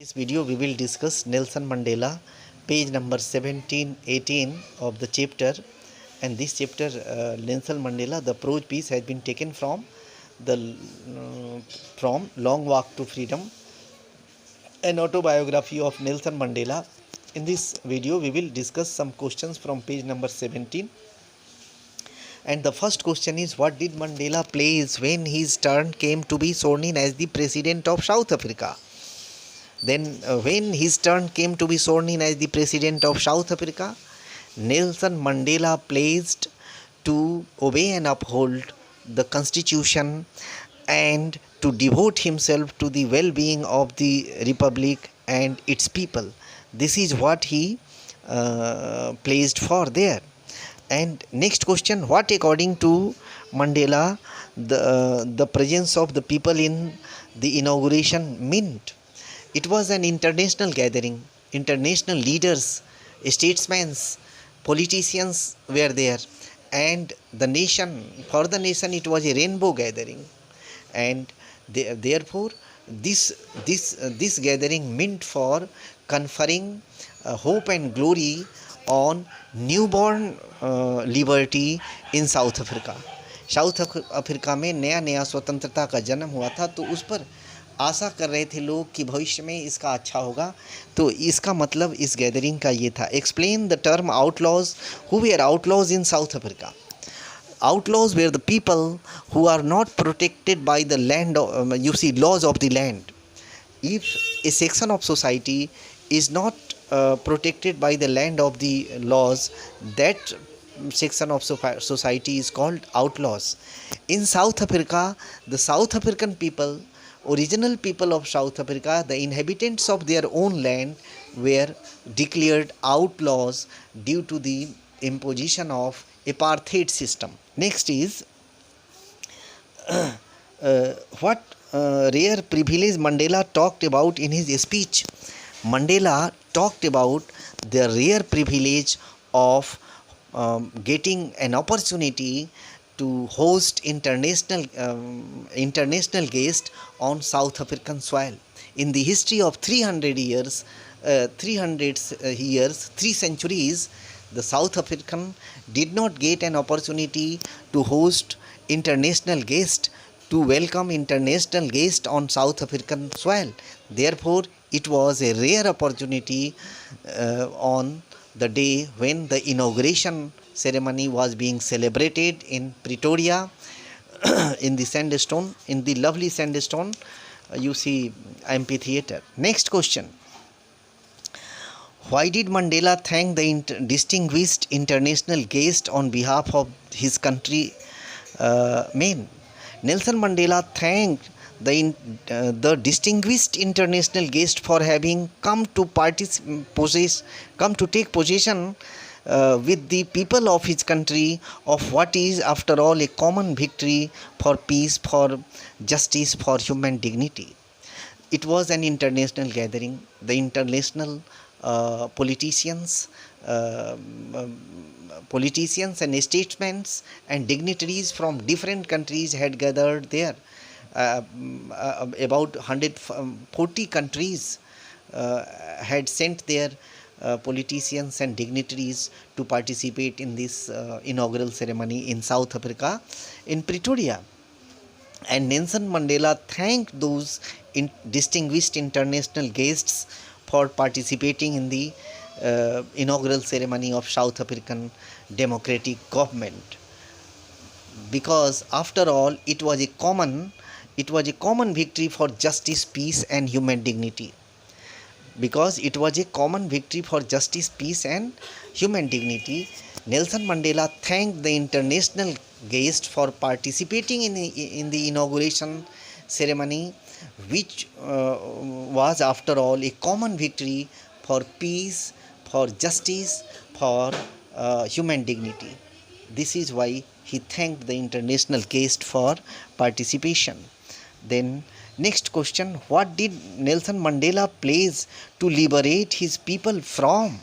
This video we will discuss Nelson Mandela, page number 17-18 of the chapter, and this chapter Nelson Mandela, the prose piece has been taken from from Long Walk to Freedom, an autobiography of Nelson Mandela. In this video we will discuss some questions from page number 17. And the first question is, what did Mandela place when his turn came to be sworn in as the President of South Africa? Then when his turn came to be sworn in as the President of South Africa, Nelson Mandela pledged to obey and uphold the Constitution and to devote himself to the well-being of the Republic and its people. This is what he pledged for there. And next question, what according to Mandela the presence of the people in the inauguration meant? It was an international gathering. International leaders, statesmen, politicians were there, and the nation, for the nation it was a rainbow gathering, and therefore this gathering meant for conferring hope and glory on newborn liberty in South Africa. South Africa में नया नया स्वतंत्रता का जन्म हुआ था, तो उस पर आशा कर रहे थे लोग कि भविष्य में इसका अच्छा होगा. तो इसका मतलब इस गैदरिंग का ये था. Explain the term outlaws. Who were outlaws in South Africa? Outlaws were the people who are not protected by the land, laws of the land. If a section of society is not protected by the land of the laws, that section of society is called outlaws. In South Africa, the South African people, original people of South Africa, the inhabitants of their own land, were declared outlaws due to the imposition of apartheid system. Next is what rare privilege Mandela talked about in his speech. Mandela talked about the rare privilege of getting an opportunity to host international guests on South African soil. In the history of 300 years, 3 centuries, the South African did not get an opportunity to host international guests, to welcome international guests on South African soil. Therefore, it was a rare opportunity on the day when the inauguration ceremony was being celebrated in Pretoria, in the sandstone, in the lovely sandstone, you see amphitheater. Next question. Why did Mandela thank the distinguished international guest on behalf of his country men? Nelson Mandela thanked the distinguished international guest for having come to take possession with the people of his country of what is after all a common victory for peace, for justice, for human dignity. It was an international gathering. The international politicians and statesmen and dignitaries from different countries had gathered there. About 140 countries had sent their politicians and dignitaries to participate in this inaugural ceremony in South Africa, in Pretoria. And Nelson Mandela thanked those distinguished international guests for participating in the inaugural ceremony of South African democratic government, because after all it was a common victory for justice, peace and human dignity. Because it was a common victory for justice, peace and human dignity, Nelson Mandela thanked the international guests for participating in the inauguration ceremony, which was after all a common victory for peace, for justice, for human dignity. This is why he thanked the international guest for participation. Then next question, what did Nelson Mandela pledge to liberate his people from?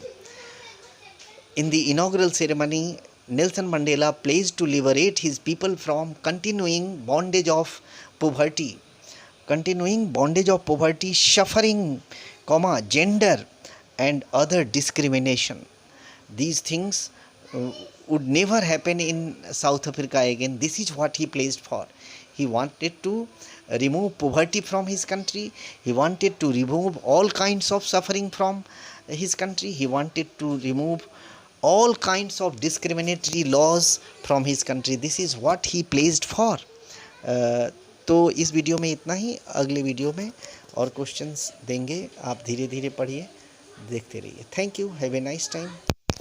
In the inaugural ceremony, Nelson Mandela pledged to liberate his people from continuing bondage of poverty, suffering gender and other discrimination. These things would never happen in South Africa again. This is what he placed for. He wanted to remove poverty from his country. He wanted to remove all kinds of suffering from his country. He wanted to remove all kinds of discriminatory laws from his country. This is what he placed for. तो इस video में इतना ही. अगले video में और questions देंगे. आप धीरे धीरे पढ़िए, देखते रहिए. Thank you. Have a nice time.